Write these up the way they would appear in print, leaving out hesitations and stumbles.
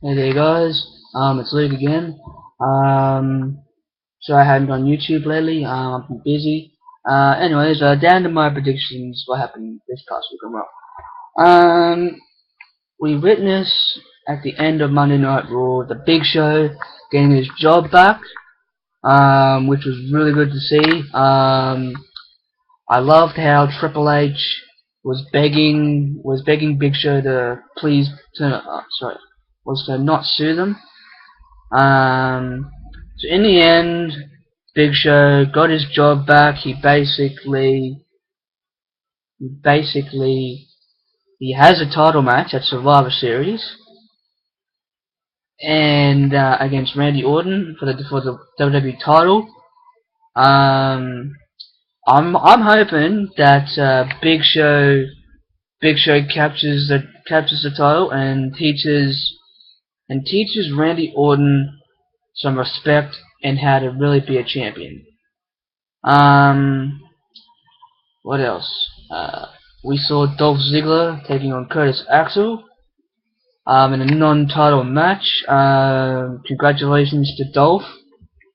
Hey there guys, it's Luke again. Sorry I hadn't on YouTube lately, I've been busy. Anyways, down to my predictions, what happened this past week on Raw. We witnessed at the end of Monday Night Raw, the Big Show getting his job back, which was really good to see. I loved how Triple H was begging Big Show to please was to not sue them. So in the end, Big Show got his job back. He has a title match at Survivor Series and against Randy Orton for the WWE title. I'm hoping that Big Show captures the title and teaches Randy Orton some respect and how to really be a champion. What else? We saw Dolph Ziggler taking on Curtis Axel in a non-title match. Congratulations to Dolph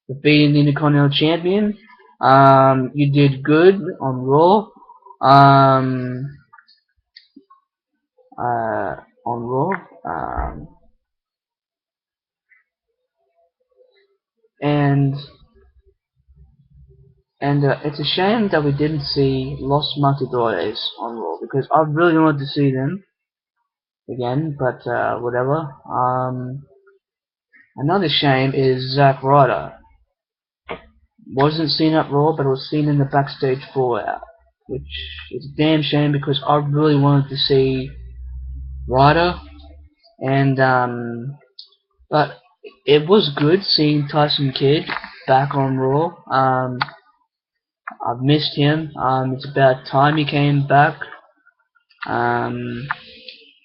for beating the Intercontinental Champion. You did good on Raw. On Raw. And it's a shame that we didn't see Los Matadores on Raw because I really wanted to see them again, but whatever. Another shame is Zack Ryder. Wasn't seen at Raw, but was seen in the backstage fallout, which is a damn shame because I really wanted to see Ryder, and but it was good seeing Tyson Kidd back on Raw. I've missed him. It's about time he came back.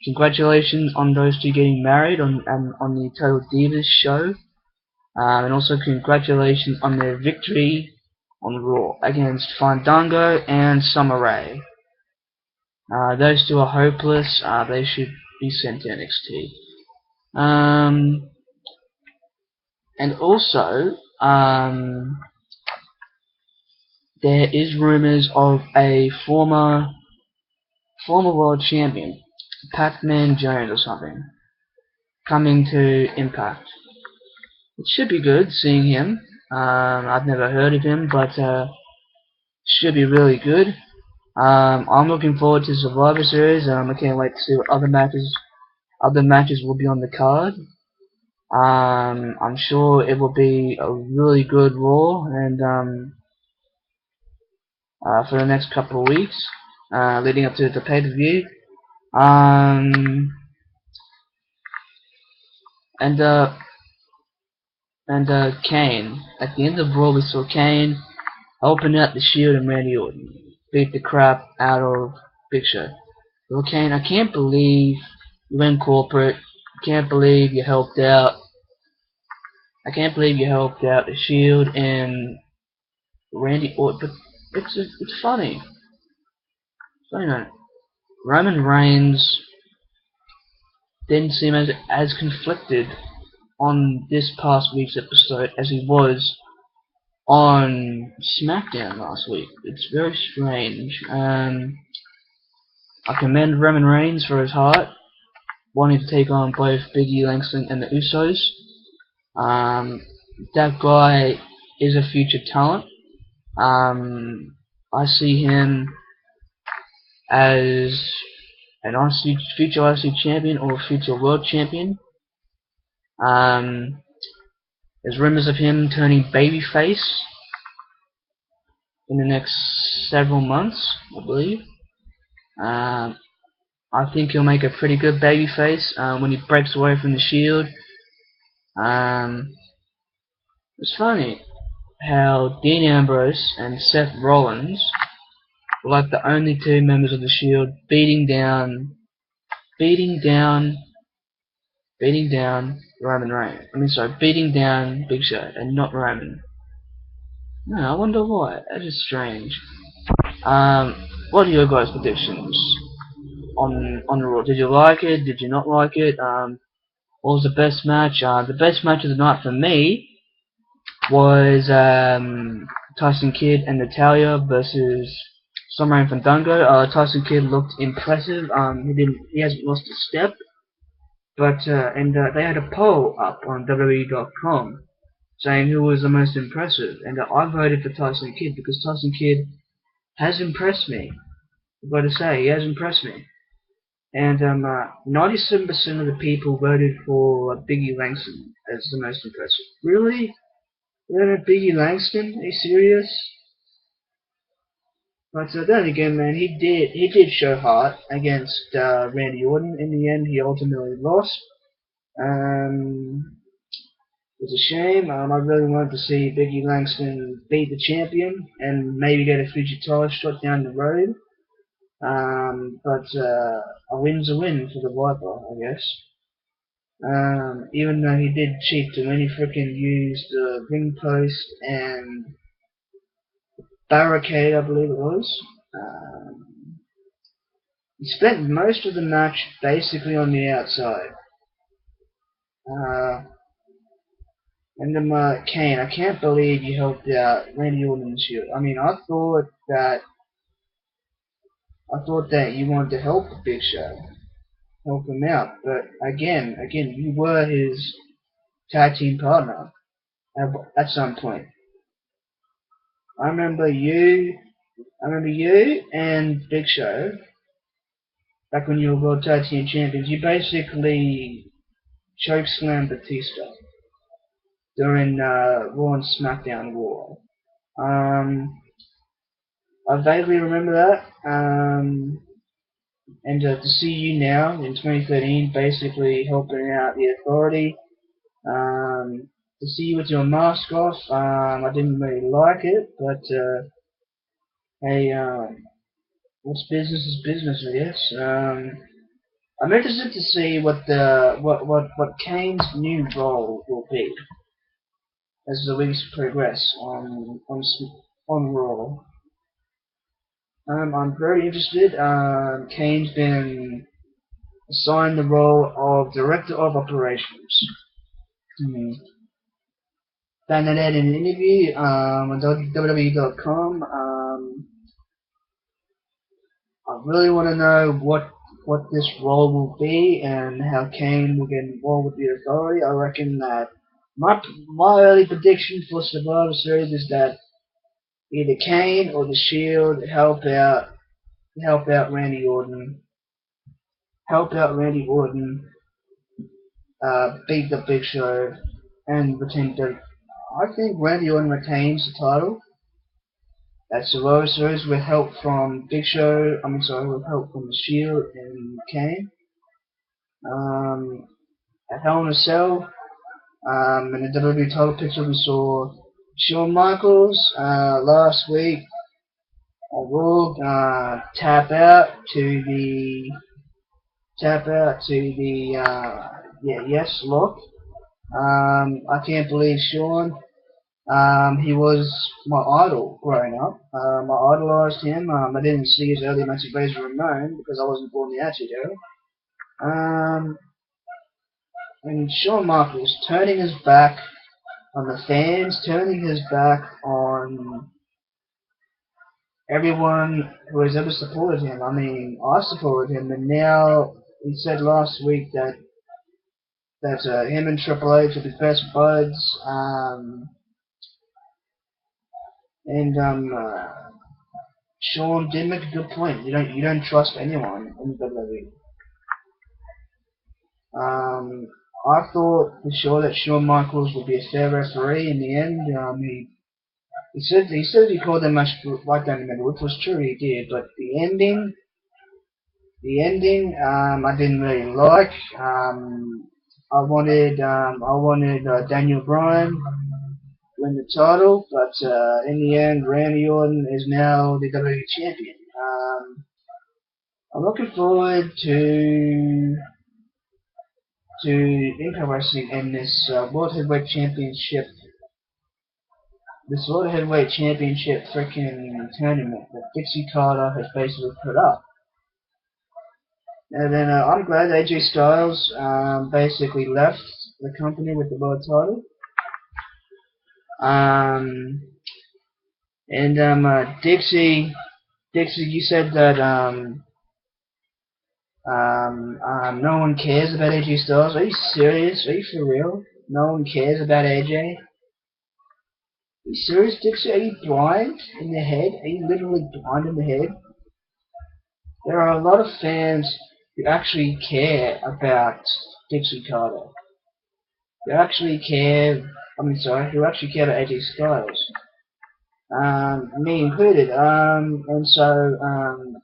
Congratulations on those two getting married on the Total Divas show. And also congratulations on their victory on Raw against Fandango and Summer Rae. Those two are hopeless. They should be sent to NXT. And also, there is rumors of a former world champion, Pac-Man Jones or something, coming to Impact. It should be good seeing him. I've never heard of him, but should be really good. I'm looking forward to Survivor Series. I can't wait to see what other matches will be on the card. I'm sure it will be a really good Raw, and for the next couple of weeks, leading up to the pay-per-view. And Kane. At the end of Raw, we saw Kane helping out the Shield and Randy Orton beat the crap out of Big Show. Well, Kane, I can't believe you went corporate. I can't believe you helped out. I can't believe you helped out the Shield and Randy Orton. But it's funny. Funny, man. Roman Reigns didn't seem as conflicted on this past week's episode as he was on SmackDown last week. It's very strange. I commend Roman Reigns for his heart, wanting to take on both Big E Langston and the Usos. That guy is a future talent. I see him as an future IC champion or future world champion. There's rumors of him turning babyface in the next several months, I believe. I think he'll make a pretty good babyface when he breaks away from the Shield. It's funny how Dean Ambrose and Seth Rollins were like the only two members of the Shield beating down Roman Reigns. Beating down Big Show and not Roman. No, I wonder why. That is strange. What are your guys' predictions on Raw? Did you like it? Did you not like it? what was the best match? The best match of the night for me was Tyson Kidd and Natalia versus Summer and Fandango. Tyson Kidd looked impressive. He hasn't lost a step. But they had a poll up on WWE.com saying who was the most impressive, and I voted for Tyson Kidd because Tyson Kidd has impressed me. I've got to say, he has impressed me. And 97% of the people voted for Biggie Langston as the most impressive. Really? Really, Biggie Langston? Are you serious? But then again, man, he did show heart against Randy Orton. In the end, he ultimately lost. It was a shame. I really wanted to see Biggie Langston beat the champion and maybe get a future title shot down the road. But a win's a win for the Viper, I guess. Even though he did cheat to win, he freaking used the ring post and barricade, I believe it was. He spent most of the match basically on the outside. And then Kane, I can't believe you helped out Randy Orton's Shield. I mean, I thought that you wanted to help the Big Show, help him out. But again, you were his tag team partner at some point. I remember you and Big Show back when you were World Tag Team Champions. You basically chokeslammed Batista during Raw and SmackDown War. I vaguely remember that. And to see you now in 2013 basically helping out the Authority, to see you with your mask off, I didn't really like it, but hey, what's business is business, I guess. I'm interested to see what Kane's new role will be as the weeks progress on Raw. I'm very interested. Kane's been assigned the role of Director of Operations. Found that out in an interview on WWE.com. I really want to know what this role will be and how Kane will get involved with the Authority. I reckon that my early prediction for Survivor Series is that either Kane or the Shield help out Randy Orton, beat the Big Show, and retain the. I think Randy Orton retains the title at Survivor Series with help from Big Show. With help from the Shield and Kane. At Hell in a Cell, in the WWE title picture, we saw Shawn Michaels last week on Raw tap out to the yes lock. I can't believe Shawn. He was my idol growing up. I idolized him. I didn't see his early match with Razor Ramon because I wasn't born in the Attitude Era. And Shawn Michaels turning his back on the fans, turning his back on everyone who has ever supported him. I mean, I supported him, and now he said last week that him and Triple H are the best buds. Shawn did make a good point. You don't trust anyone in WWE. I thought for sure that Shawn Michaels would be a fair referee in the end. He said he called that match right down the middle, which was true, he did. But the ending, I didn't really like. I wanted Daniel Bryan win the title, but in the end, Randy Orton is now the WWE champion. I'm looking forward to Impact Wrestling in this World Heavyweight Championship. This World Heavyweight Championship freaking tournament that Dixie Carter has basically put up. And then I'm glad AJ Styles basically left the company with the world title. Um, and Dixie, you said that no one cares about AJ Styles. Are you serious? Are you for real? No one cares about AJ? Are you serious, Dixie? Are you blind in the head? Are you literally blind in the head? There are a lot of fans who actually care about Dixie Carter. Who actually care. Who actually care about AJ Styles. Me included. And so,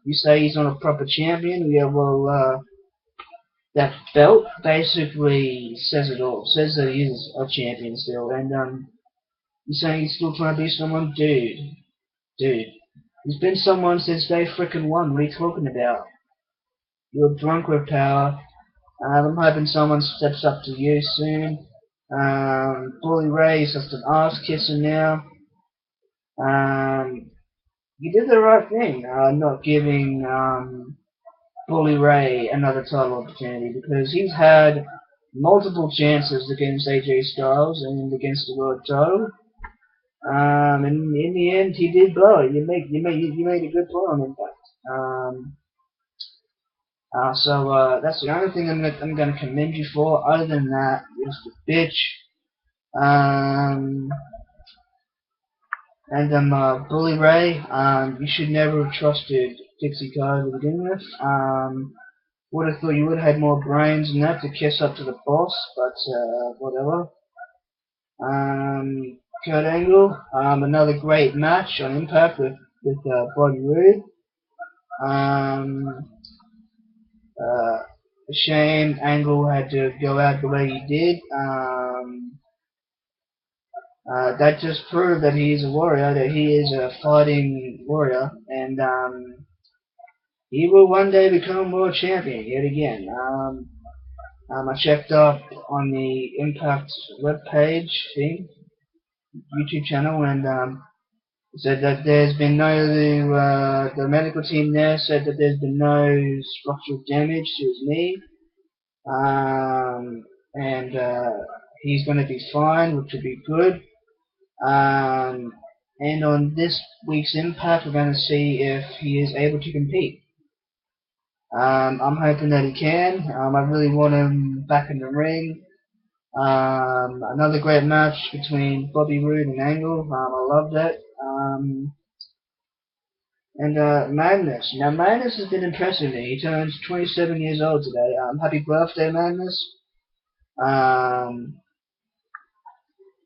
you say he's not a proper champion? Yeah, well, that belt basically says it all. Says that he is a champion still. And, you're saying he's still trying to be someone? Dude. He's been someone since day frickin' one. What are you talking about? You're drunk with power. I'm hoping someone steps up to you soon. Bully Ray is just an ass kisser now. Um, you did the right thing, not giving Bully Ray another title opportunity because he's had multiple chances against AJ Styles and against the world title. And in the end, he did blow it. You made a good play on Impact. So that's the only thing I'm gonna commend you for. Other than that, you're just a bitch. Um, Bully Ray, you should never have trusted Dixie Carter to begin with. Would have thought you would have had more brains than that to kiss up to the boss, but whatever. Kurt Angle, another great match on Impact with Bobby Roode. Um, a shame Angle had to go out the way he did. That just proved that he is a warrior, that he is a fighting warrior, and he will one day become world champion yet again. I checked up on the Impact webpage thing, YouTube channel, and said that there's been the medical team there said that there's been no structural damage to his knee, and he's going to be fine, which will be good. And on this week's Impact, we're going to see if he is able to compete. I'm hoping that he can. I really want him back in the ring. Another great match between Bobby Roode and Angle. I love that. And Magnus. Now, Magnus has been impressing me. He turns 27 years old today. Happy birthday, Magnus.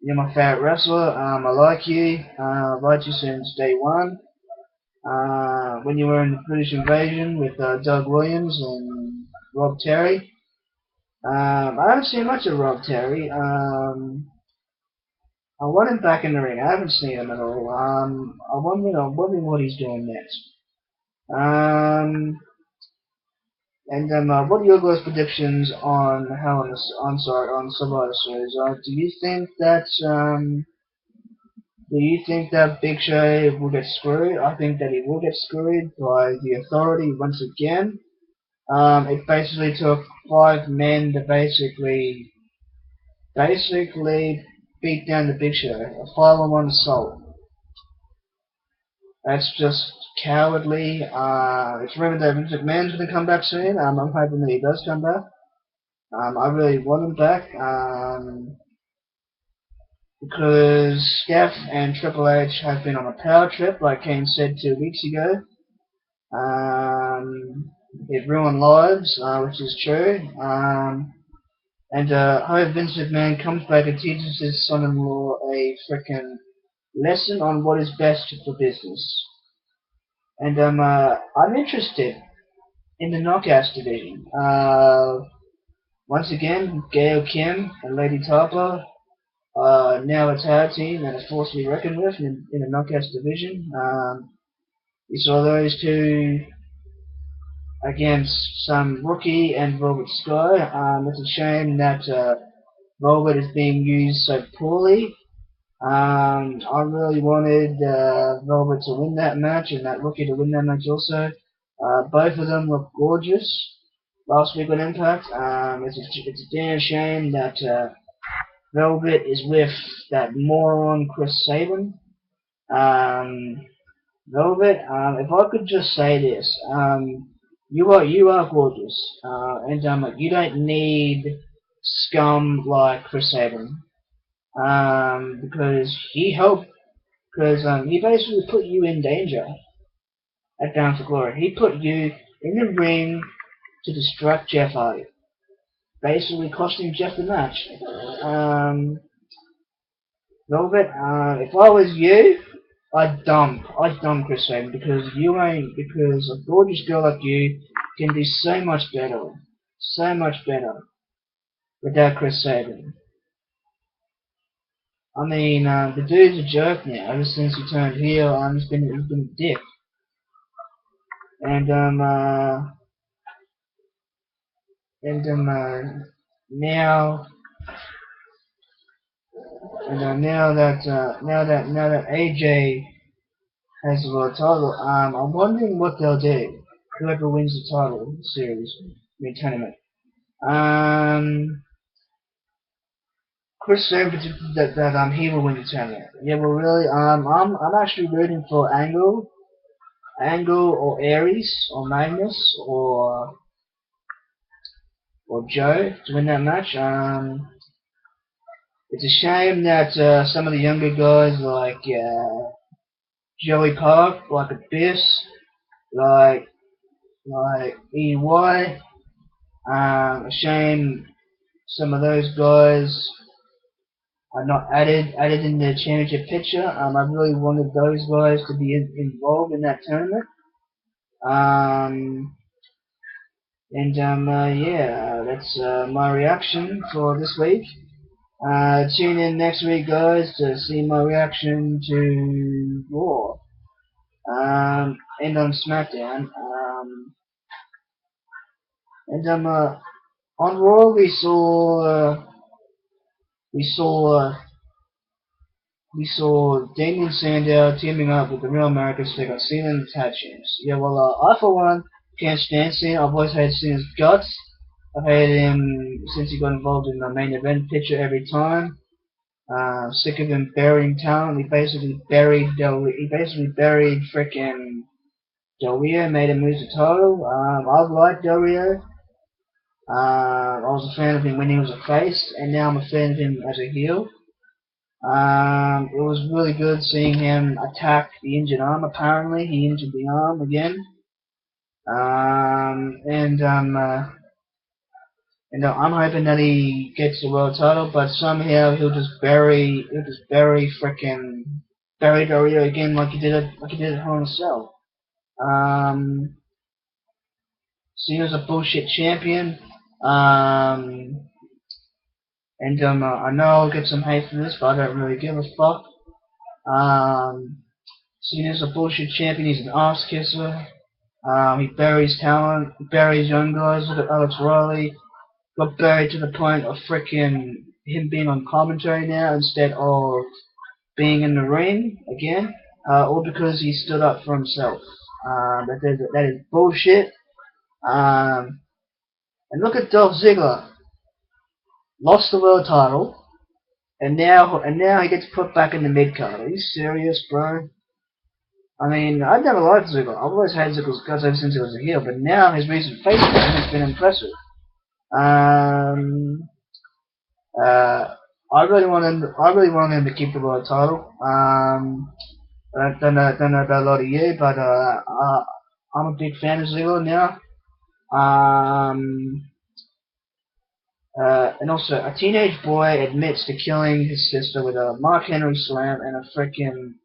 You're my favorite wrestler. I like you. I've liked you since day one. When you were in the British Invasion with Doug Williams and Rob Terry. I haven't seen much of Rob Terry. I want him back in the ring. I haven't seen him at all. I'm wondering what he's doing next. What are your guys' predictions on on Survivor Series? Do you think that Big Show will get screwed? I think that he will get screwed by the Authority once again. It basically took 5 men to basically beat down the Big Show. A 5-on-1 assault. That's just cowardly. It's rumored that Vince McMahon's going to come back soon. I'm hoping that he does come back. I really want him back. Because Steph and Triple H have been on a power trip, like Kane said 2 weeks ago. It ruined lives, which is true. And I hope Vince McMahon comes back and teaches his son-in-law a frickin' lesson on what is best for business. And I'm interested in the Knockouts division. Once again, Gail Kim and Lady Tarpa now a tag team and a force to be reckoned with in the Knockouts division. You saw those two against some rookie and Robert Sky. It's a shame that Robert is being used so poorly. I really wanted Robert to win that match and that rookie to win that match also. Both of them look gorgeous. last week on Impact. It's a damn shame that Velvet is with that moron Chris Sabin. Um, Velvet, if I could just say this, you are gorgeous, and you don't need scum like Chris Sabin, because he basically put you in danger at Down for Glory. He put you in the ring to distract Jeff Hardy, basically costing Jeff the match. Um, Velvet, if I was you, I'd dump Chris Sabin because a gorgeous girl like you can do so much better without Chris Sabin. I mean, the dude's a jerk now. Ever since he turned heel, he's been a dick. And and now now that AJ has the world title, I'm wondering what they'll do. Whoever wins the title series, tournament. Um, Chris Sabin predicted that he will win the tournament. Yeah, well, really, I'm actually rooting for Angle or Aries or Magnus or Joe to win that match. It's a shame that some of the younger guys like Joey Park, like Abyss, like EY. A shame some of those guys are not added in the championship picture. I really wanted those guys to be involved in that tournament. Um, and yeah, that's my reaction for this week. Tune in next week, guys, to see my reaction to Raw and on SmackDown. And on Raw, we saw Damien Sandow teaming up with the Real Americans to take on Cena and the Tag Champs. Yeah, well, I for one can't stand Cena. I've always hated Cena's guts. I've hated him since he got involved in the main event picture every time. Sick of him burying talent. He basically buried frickin' Del Rio, made him lose the title. I've liked Del Rio. I was a fan of him when he was a face, and now I'm a fan of him as a heel. It was really good seeing him attack the injured arm. Apparently, he injured the arm again. And I'm hoping that he gets the world title, but somehow he'll just bury frickin' Barry Del Rio again, like he did at Hell in a Cell. Cena's a bullshit champion. And I know I'll get some hate for this, but I don't really give a fuck. Cena's a bullshit champion. He's an ass kisser. He buries talent. He buries young guys. Look at Alex Riley. Got buried to the point of frickin' him being on commentary now instead of being in the ring again. All because he stood up for himself. That is bullshit. And look at Dolph Ziggler. Lost the world title. And now he gets put back in the mid card. Are you serious, bro? I mean, I've never liked Ziggler. I've always had Ziggler's guts ever since he was a heel, but now his recent face turn has been impressive. Um, I really want him. I really want him to keep the world title. I don't know about a lot of you, but I'm a big fan of Ziggler now. Um, and also, a teenage boy admits to killing his sister with a Mark Henry slam and a freaking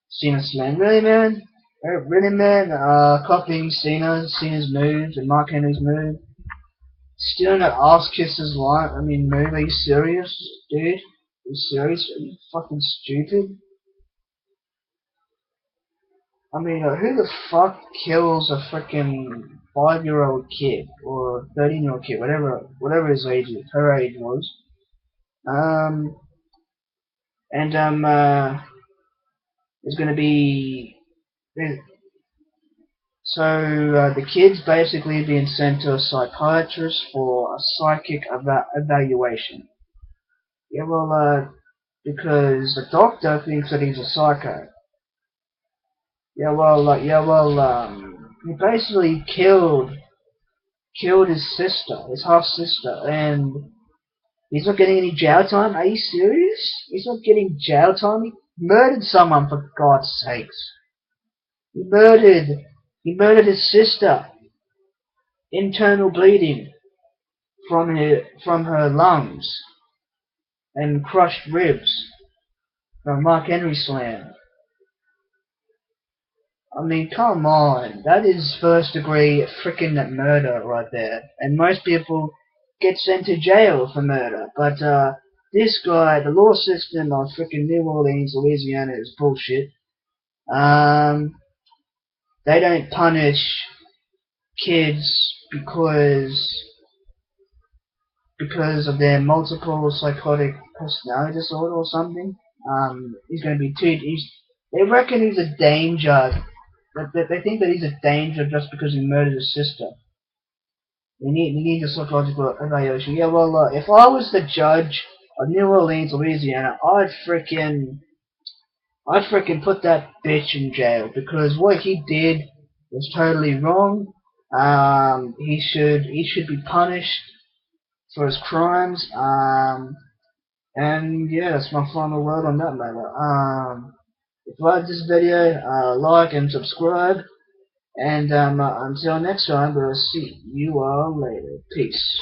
Cena slam. Really, man? Really, man? Copying Cena's moves and Mark Henry's move. Stealing that ass kisses line. I mean, move. Are you serious, dude? Are you serious? Are you fucking stupid? I mean, who the fuck kills a freaking 5-year-old kid or a 13-year-old kid, whatever his age is, her age was. Um, and there's gonna be So the kid's basically being sent to a psychiatrist for a psychic evaluation. Yeah, well, because the doctor thinks that he's a psycho. He basically killed his sister, his half sister, and he's not getting any jail time. Are you serious? He's not getting jail time. He murdered someone, for God's sakes. He murdered. He murdered his sister. Internal bleeding from her lungs and crushed ribs from Mark Henry slam. I mean, come on. That is first degree freaking murder right there. And most people get sent to jail for murder. But, this guy, the law system of freaking New Orleans, Louisiana is bullshit. Um, they don't punish kids because of their multiple psychotic personality disorder or something. He's going to be they reckon he's a danger. They think that he's a danger just because he murdered his sister. They need a psychological evaluation. Yeah, well, if I was the judge of New Orleans, Louisiana, I'd freaking put that bitch in jail because what he did was totally wrong. He should be punished for his crimes. And yeah, that's my final word on that matter. If you like this video, like and subscribe. And until next time, we'll see you all later. Peace.